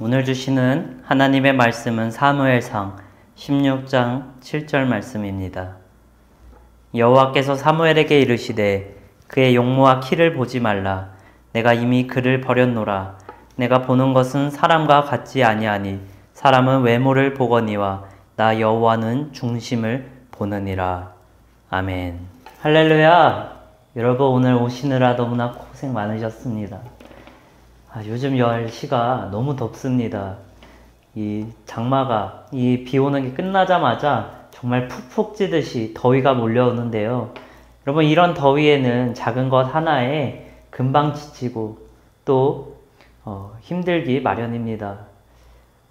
오늘 주시는 하나님의 말씀은 사무엘상 16장 7절 말씀입니다. 여호와께서 사무엘에게 이르시되 그의 용모와 키를 보지 말라. 내가 이미 그를 버렸노라. 내가 보는 것은 사람과 같지 아니하니 사람은 외모를 보거니와 나 여호와는 중심을 보느니라. 아멘. 할렐루야. 여러분 오늘 오시느라 너무나 고생 많으셨습니다. 요즘 날씨가 너무 덥습니다. 이 장마가 이 비 오는 게 끝나자마자 정말 푹푹 찌듯이 더위가 몰려오는데요. 여러분 이런 더위에는 작은 것 하나에 금방 지치고 또 힘들기 마련입니다.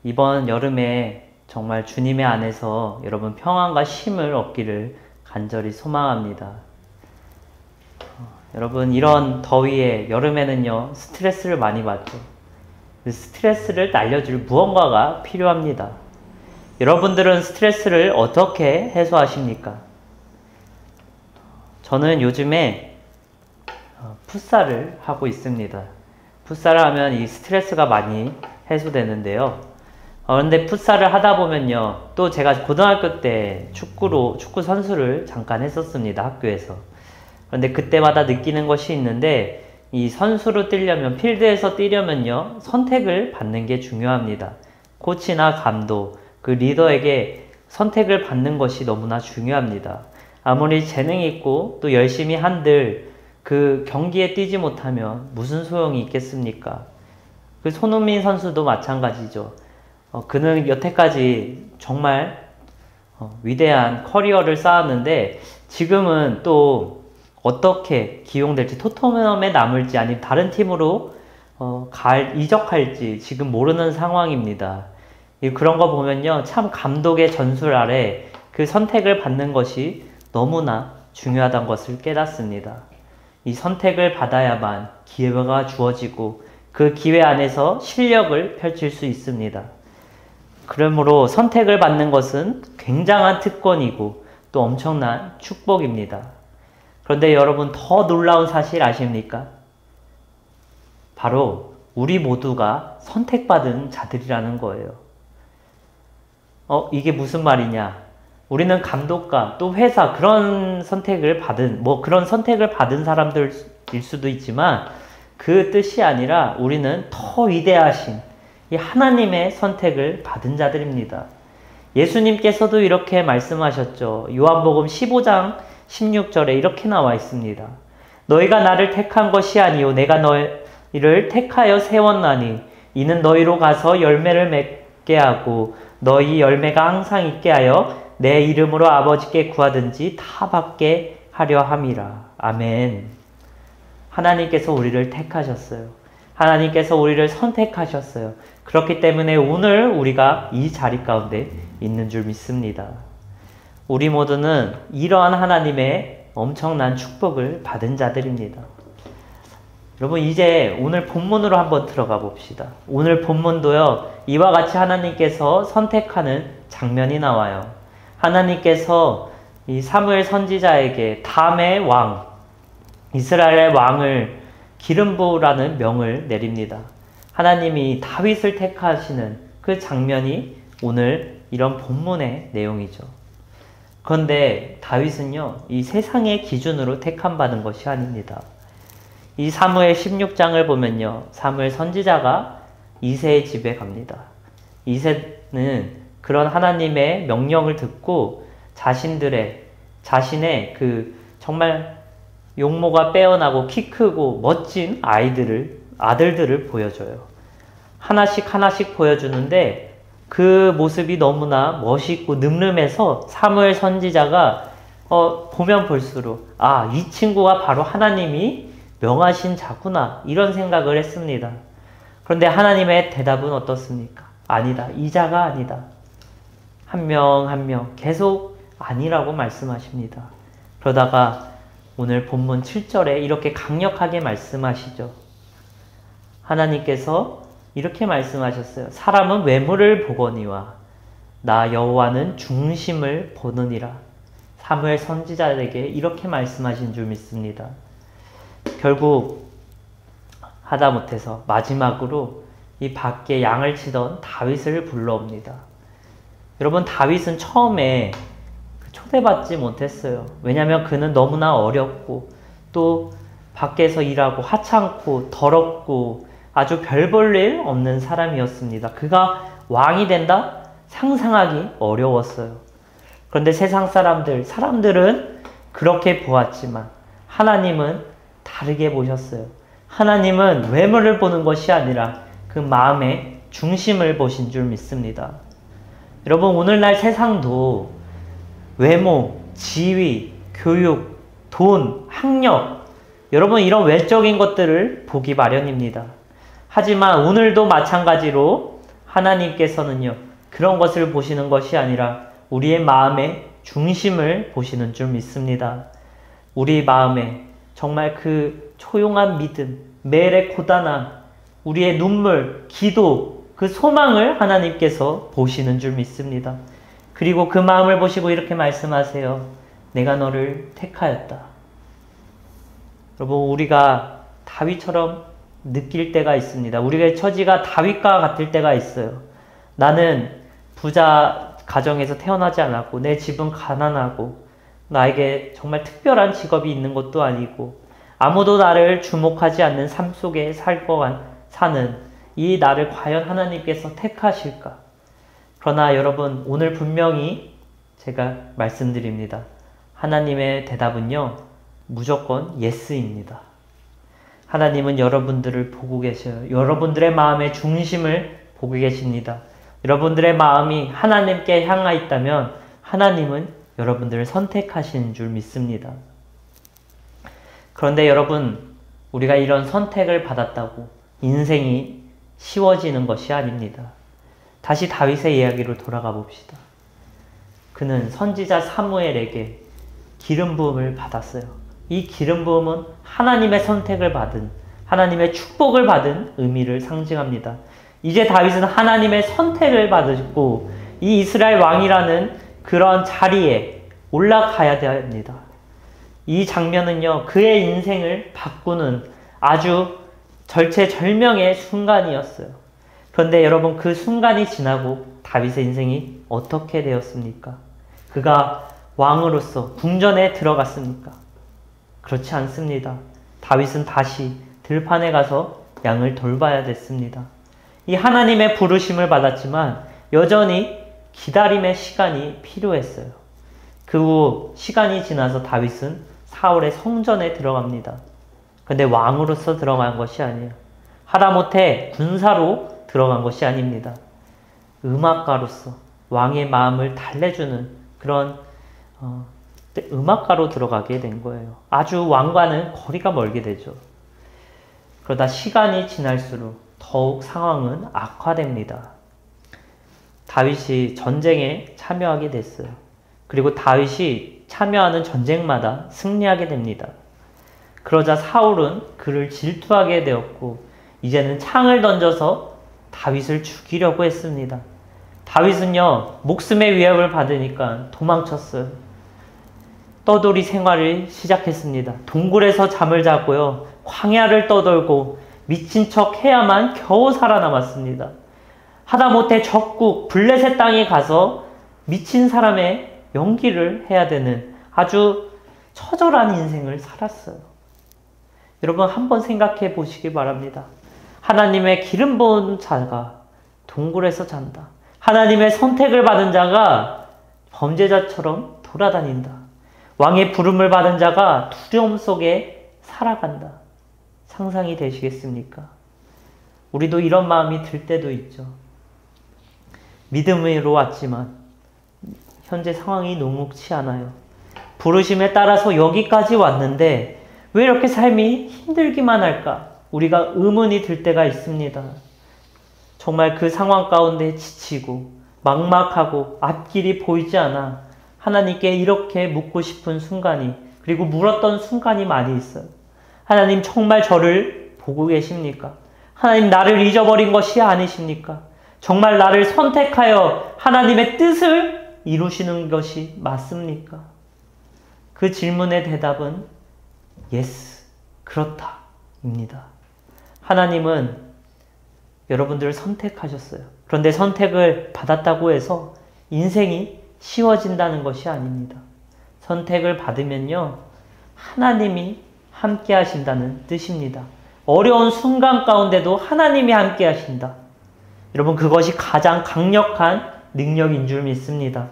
이번 여름에 정말 주님의 안에서 여러분 평안과 쉼을 얻기를 간절히 소망합니다. 여러분 이런 더위에 여름에는요 스트레스를 많이 받죠. 그 스트레스를 날려줄 무언가가 필요합니다. 여러분들은 스트레스를 어떻게 해소하십니까? 저는 요즘에 풋살을 하고 있습니다. 풋살을 하면 이 스트레스가 많이 해소되는데요. 그런데 풋살을 하다 보면요 또 제가 고등학교 때 축구 선수를 잠깐 했었습니다. 학교에서. 그런데 그때마다 느끼는 것이 있는데 이 선수로 뛰려면 필드에서 뛰려면요 선택을 받는 게 중요합니다. 코치나 감독, 그 리더에게 선택을 받는 것이 너무나 중요합니다. 아무리 재능이 있고 또 열심히 한들 그 경기에 뛰지 못하면 무슨 소용이 있겠습니까? 그 손흥민 선수도 마찬가지죠. 그는 여태까지 정말 위대한 커리어를 쌓았는데 지금은 또 어떻게 기용될지, 토트넘에 남을지 아니면 다른 팀으로 이적할지 지금 모르는 상황입니다. 그런 거 보면요 참 감독의 전술 아래 그 선택을 받는 것이 너무나 중요하다는 것을 깨닫습니다. 이 선택을 받아야만 기회가 주어지고 그 기회 안에서 실력을 펼칠 수 있습니다. 그러므로 선택을 받는 것은 굉장한 특권이고 또 엄청난 축복입니다. 그런데 여러분 더 놀라운 사실 아십니까? 바로 우리 모두가 선택받은 자들이라는 거예요. 이게 무슨 말이냐? 우리는 감독과 또 회사 그런 선택을 받은 사람들일 수도 있지만 그 뜻이 아니라 우리는 더 위대하신 이 하나님의 선택을 받은 자들입니다. 예수님께서도 이렇게 말씀하셨죠. 요한복음 15장 16절에 이렇게 나와 있습니다. 너희가 나를 택한 것이 아니요 내가 너희를 택하여 세웠나니 이는 너희로 가서 열매를 맺게 하고 너희 열매가 항상 있게 하여 내 이름으로 아버지께 구하든지 다 받게 하려 함이라. 아멘. 하나님께서 우리를 택하셨어요. 하나님께서 우리를 선택하셨어요. 그렇기 때문에 오늘 우리가 이 자리 가운데 있는 줄 믿습니다. 우리 모두는 이러한 하나님의 엄청난 축복을 받은 자들입니다. 여러분 이제 오늘 본문으로 한번 들어가 봅시다. 오늘 본문도요 이와 같이 하나님께서 선택하는 장면이 나와요. 하나님께서 이 사무엘 선지자에게 다음의 왕, 이스라엘의 왕을 기름 부으라는 명을 내립니다. 하나님이 다윗을 택하시는 그 장면이 오늘 이런 본문의 내용이죠. 그런데 다윗은요 이 세상의 기준으로 택함받은 것이 아닙니다. 이 사무엘 16장을 보면요 사무엘 선지자가 이새의 집에 갑니다. 이새는 그런 하나님의 명령을 듣고 자신의 그 정말 용모가 빼어나고 키 크고 멋진 아들들을 보여줘요. 하나씩 보여주는데 그 모습이 너무나 멋있고 늠름해서 사무엘 선지자가 보면 볼수록 이 친구가 바로 하나님이 명하신 자구나 이런 생각을 했습니다. 그런데 하나님의 대답은 어떻습니까? 아니다. 이 자가 아니다. 한 명 계속 아니라고 말씀하십니다. 그러다가 오늘 본문 7절에 이렇게 강력하게 말씀하시죠. 하나님께서 이렇게 말씀하셨어요. 사람은 외모를 보거니와 나 여호와는 중심을 보느니라. 사무엘 선지자에게 이렇게 말씀하신 줄 믿습니다. 결국 하다못해서 마지막으로 이 밖에 양을 치던 다윗을 불러옵니다. 여러분, 다윗은 처음에 초대받지 못했어요. 왜냐하면 그는 너무나 어렵고 또 밖에서 일하고 하찮고 더럽고 아주 별 볼 일 없는 사람이었습니다. 그가 왕이 된다? 상상하기 어려웠어요. 그런데 세상 사람들은 그렇게 보았지만 하나님은 다르게 보셨어요. 하나님은 외모를 보는 것이 아니라 그 마음의 중심을 보신 줄 믿습니다. 여러분, 오늘날 세상도 외모, 지위, 교육, 돈, 학력, 여러분 이런 외적인 것들을 보기 마련입니다. 하지만 오늘도 마찬가지로 하나님께서는요, 그런 것을 보시는 것이 아니라 우리의 마음의 중심을 보시는 줄 믿습니다. 우리 마음에 정말 그 초용한 믿음, 매일의 고단함, 우리의 눈물, 기도, 그 소망을 하나님께서 보시는 줄 믿습니다. 그리고 그 마음을 보시고 이렇게 말씀하세요. 내가 너를 택하였다. 여러분, 우리가 다윗처럼 느낄 때가 있습니다. 우리의 처지가 다윗과 같을 때가 있어요. 나는 부자 가정에서 태어나지 않았고 내 집은 가난하고 나에게 정말 특별한 직업이 있는 것도 아니고 아무도 나를 주목하지 않는 삶 속에 사는 이 나를 과연 하나님께서 택하실까? 그러나 여러분, 오늘 분명히 제가 말씀드립니다. 하나님의 대답은요, 무조건 예스입니다. 하나님은 여러분들을 보고 계셔요. 여러분들의 마음의 중심을 보고 계십니다. 여러분들의 마음이 하나님께 향하 있다면 하나님은 여러분들을 선택하시는 줄 믿습니다. 그런데 여러분, 우리가 이런 선택을 받았다고 인생이 쉬워지는 것이 아닙니다. 다시 다윗의 이야기로 돌아가 봅시다. 그는 선지자 사무엘에게 기름 부음을 받았어요. 이 기름 부음은 하나님의 선택을 받은, 하나님의 축복을 받은 의미를 상징합니다. 이제 다윗은 하나님의 선택을 받았고 이 이스라엘 왕이라는 그런 자리에 올라가야 됩니다. 이 장면은요, 그의 인생을 바꾸는 아주 절체절명의 순간이었어요. 그런데 여러분, 그 순간이 지나고 다윗의 인생이 어떻게 되었습니까? 그가 왕으로서 궁전에 들어갔습니까? 그렇지 않습니다. 다윗은 다시 들판에 가서 양을 돌봐야 됐습니다. 이 하나님의 부르심을 받았지만 여전히 기다림의 시간이 필요했어요. 그 후 시간이 지나서 다윗은 사울의 성전에 들어갑니다. 그런데 왕으로서 들어간 것이 아니에요. 하다못해 군사로 들어간 것이 아닙니다. 음악가로서 왕의 마음을 달래주는 그런 음악가로 들어가게 된 거예요. 아주 왕과는 거리가 멀게 되죠. 그러다 시간이 지날수록 더욱 상황은 악화됩니다. 다윗이 전쟁에 참여하게 됐어요. 그리고 다윗이 참여하는 전쟁마다 승리하게 됩니다. 그러자 사울은 그를 질투하게 되었고 이제는 창을 던져서 다윗을 죽이려고 했습니다. 다윗은요, 목숨의 위협을 받으니까 도망쳤어요. 떠돌이 생활을 시작했습니다. 동굴에서 잠을 자고요, 광야를 떠돌고 미친 척 해야만 겨우 살아남았습니다. 하다못해 적국 블레셋 땅에 가서 미친 사람의 연기를 해야 되는 아주 처절한 인생을 살았어요. 여러분, 한번 생각해 보시기 바랍니다. 하나님의 기름 부은 자가 동굴에서 잔다. 하나님의 선택을 받은 자가 범죄자처럼 돌아다닌다. 왕의 부름을 받은 자가 두려움 속에 살아간다. 상상이 되시겠습니까? 우리도 이런 마음이 들 때도 있죠. 믿음으로 왔지만 현재 상황이 녹록치 않아요. 부르심에 따라서 여기까지 왔는데 왜 이렇게 삶이 힘들기만 할까? 우리가 의문이 들 때가 있습니다. 정말 그 상황 가운데 지치고 막막하고 앞길이 보이지 않아 하나님께 이렇게 묻고 싶은 순간이, 그리고 물었던 순간이 많이 있어요. 하나님, 정말 저를 보고 계십니까? 하나님, 나를 잊어버린 것이 아니십니까? 정말 나를 선택하여 하나님의 뜻을 이루시는 것이 맞습니까? 그 질문의 대답은 yes, 그렇다 입니다. 하나님은 여러분들을 선택하셨어요. 그런데 선택을 받았다고 해서 인생이 쉬워진다는 것이 아닙니다. 선택을 받으면요, 하나님이 함께 하신다는 뜻입니다. 어려운 순간 가운데도 하나님이 함께 하신다. 여러분, 그것이 가장 강력한 능력인 줄 믿습니다.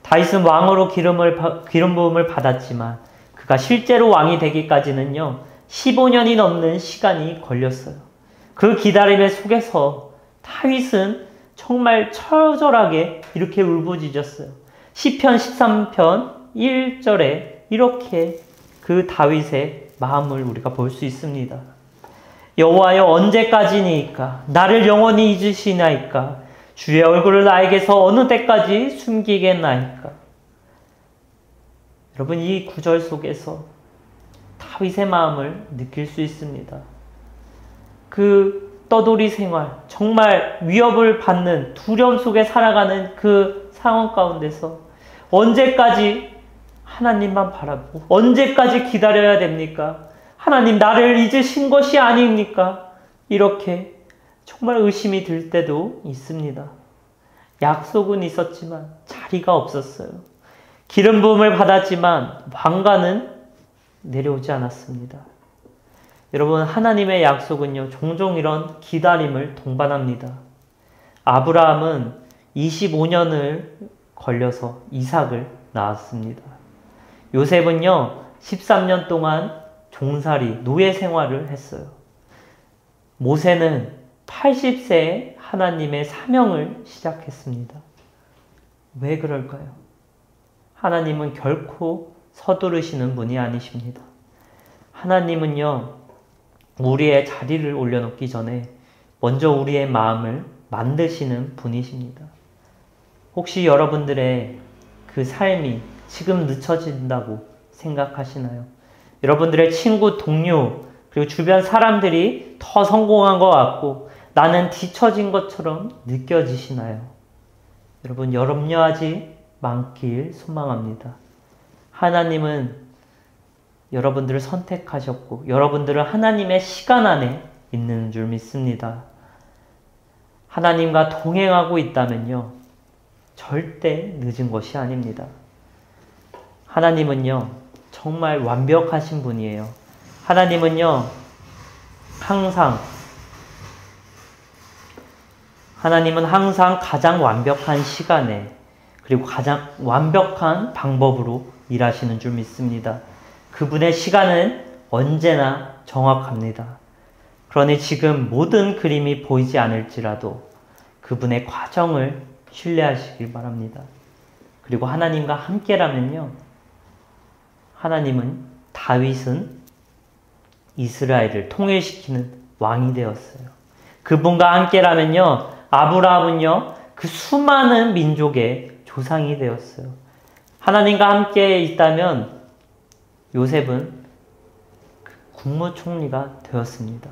다윗은 왕으로 기름 부음을 받았지만 그가 실제로 왕이 되기까지는요, 15년이 넘는 시간이 걸렸어요. 그 기다림의 속에서 다윗은 정말 처절하게 이렇게 울부짖었어요. 시편 13편 1절에 이렇게 그 다윗의 마음을 우리가 볼 수 있습니다. 여호와여, 언제까지니까 나를 영원히 잊으시나이까? 주의 얼굴을 나에게서 어느 때까지 숨기겠나이까? 여러분, 이 구절 속에서 다윗의 마음을 느낄 수 있습니다. 그 떠돌이 생활, 정말 위협을 받는 두려움 속에 살아가는 그 상황 가운데서 언제까지 하나님만 바라보고 언제까지 기다려야 됩니까? 하나님, 나를 잊으신 것이 아닙니까? 이렇게 정말 의심이 들 때도 있습니다. 약속은 있었지만 자리가 없었어요. 기름 부음을 받았지만 왕관은 내려오지 않았습니다. 여러분, 하나님의 약속은요, 종종 이런 기다림을 동반합니다. 아브라함은 25년을 걸려서 이삭을 낳았습니다. 요셉은요, 13년 동안 종살이, 노예 생활을 했어요. 모세는 80세에 하나님의 사명을 시작했습니다. 왜 그럴까요? 하나님은 결코 서두르시는 분이 아니십니다. 하나님은요, 우리의 자리를 올려놓기 전에 먼저 우리의 마음을 만드시는 분이십니다. 혹시 여러분들의 그 삶이 지금 늦춰진다고 생각하시나요? 여러분들의 친구, 동료, 그리고 주변 사람들이 더 성공한 것 같고 나는 뒤처진 것처럼 느껴지시나요? 여러분, 염려하지 않길 소망합니다. 하나님은 여러분들을 선택하셨고 여러분들은 하나님의 시간 안에 있는 줄 믿습니다. 하나님과 동행하고 있다면요, 절대 늦은 것이 아닙니다. 하나님은요, 정말 완벽하신 분이에요. 하나님은요, 항상 가장 완벽한 시간에 그리고 가장 완벽한 방법으로 일하시는 줄 믿습니다. 그분의 시간은 언제나 정확합니다. 그러니 지금 모든 그림이 보이지 않을지라도 그분의 과정을 신뢰하시길 바랍니다. 그리고 하나님과 함께라면요, 다윗은 이스라엘을 통일시키는 왕이 되었어요. 그분과 함께라면요, 아브라함은요, 그 수많은 민족의 조상이 되었어요. 하나님과 함께 있다면 요셉은 국무총리가 되었습니다.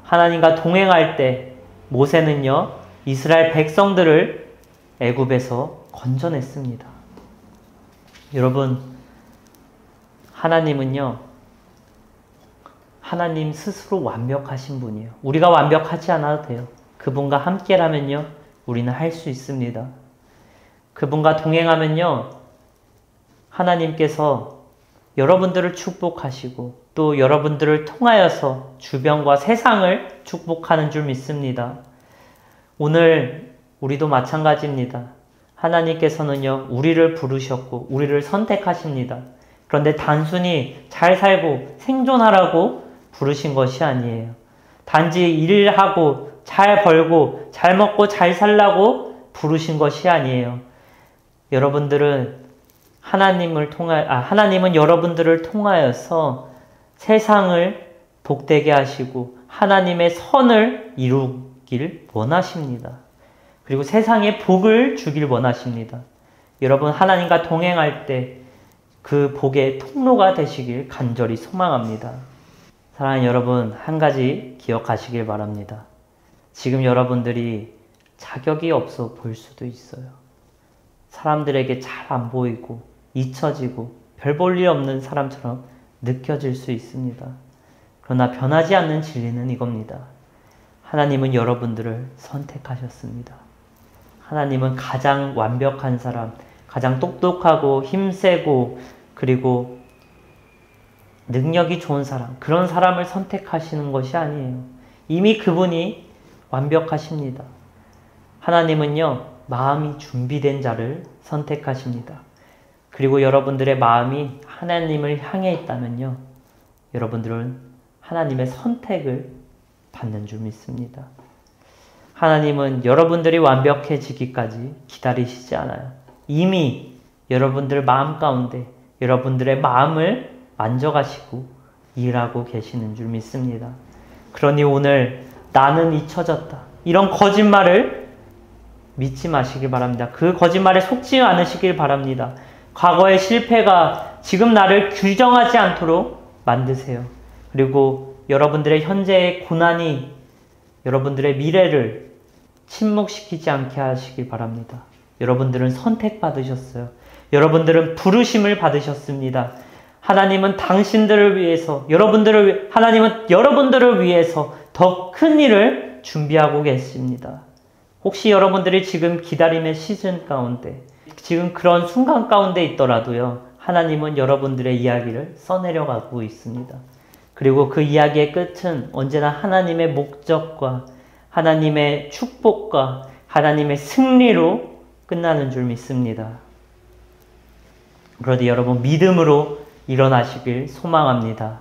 하나님과 동행할 때 모세는요, 이스라엘 백성들을 애굽에서 건져냈습니다. 여러분, 하나님은요, 하나님 스스로 완벽하신 분이에요. 우리가 완벽하지 않아도 돼요. 그분과 함께라면요, 우리는 할 수 있습니다. 그분과 동행하면요, 하나님께서 여러분들을 축복하시고 또 여러분들을 통하여서 주변과 세상을 축복하는 줄 믿습니다. 오늘 우리도 마찬가지입니다. 하나님께서는요, 우리를 부르셨고 우리를 선택하십니다. 그런데 단순히 잘 살고 생존하라고 부르신 것이 아니에요. 단지 일하고 잘 벌고 잘 먹고 잘 살라고 부르신 것이 아니에요. 하나님은 여러분들을 통하여서 세상을 복되게 하시고 하나님의 선을 이루길 원하십니다. 그리고 세상에 복을 주길 원하십니다. 여러분, 하나님과 동행할 때 그 복의 통로가 되시길 간절히 소망합니다. 사랑하는 여러분, 한 가지 기억하시길 바랍니다. 지금 여러분들이 자격이 없어 보일 수도 있어요. 사람들에게 잘 안 보이고 잊혀지고 별 볼 일 없는 사람처럼 느껴질 수 있습니다. 그러나 변하지 않는 진리는 이겁니다. 하나님은 여러분들을 선택하셨습니다. 하나님은 가장 완벽한 사람, 가장 똑똑하고 힘세고 그리고 능력이 좋은 사람, 그런 사람을 선택하시는 것이 아니에요. 이미 그분이 완벽하십니다. 하나님은요, 마음이 준비된 자를 선택하십니다. 그리고 여러분들의 마음이 하나님을 향해 있다면요, 여러분들은 하나님의 선택을 받는 줄 믿습니다. 하나님은 여러분들이 완벽해지기까지 기다리시지 않아요. 이미 여러분들 마음 가운데 여러분들의 마음을 만져가시고 일하고 계시는 줄 믿습니다. 그러니 오늘 나는 잊혀졌다, 이런 거짓말을 믿지 마시길 바랍니다. 그 고짓말에 속지 않으시길 바랍니다. 과거의 실패가 지금 나를 규정하지 않도록 만드세요. 그리고 여러분들의 현재의 고난이 여러분들의 미래를 침묵시키지 않게 하시길 바랍니다. 여러분들은 선택받으셨어요. 여러분들은 부르심을 받으셨습니다. 하나님은 당신들을 위해서, 하나님은 여러분들을 위해서 더 큰 일을 준비하고 계십니다. 혹시 여러분들이 지금 기다림의 시즌 가운데, 지금 그런 순간 가운데 있더라도요, 하나님은 여러분들의 이야기를 써내려가고 있습니다. 그리고 그 이야기의 끝은 언제나 하나님의 목적과 하나님의 축복과 하나님의 승리로 끝나는 줄 믿습니다. 그러니 여러분, 믿음으로 일어나시길 소망합니다.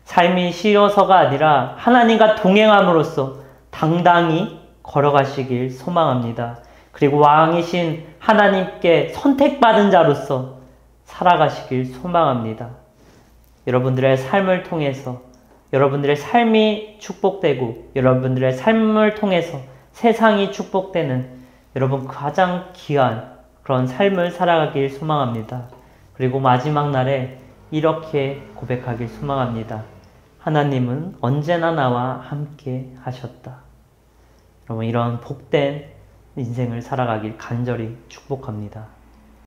삶이 쉬워서가 아니라 하나님과 동행함으로써 당당히 걸어가시길 소망합니다. 그리고 왕이신 하나님께 선택받은 자로서 살아가시길 소망합니다. 여러분들의 삶을 통해서 여러분들의 삶이 축복되고 여러분들의 삶을 통해서 세상이 축복되는 여러분 가장 귀한 그런 삶을 살아가길 소망합니다. 그리고 마지막 날에 이렇게 고백하길 소망합니다. 하나님은 언제나 나와 함께 하셨다. 여러분, 이런 복된 인생을 살아가길 간절히 축복합니다.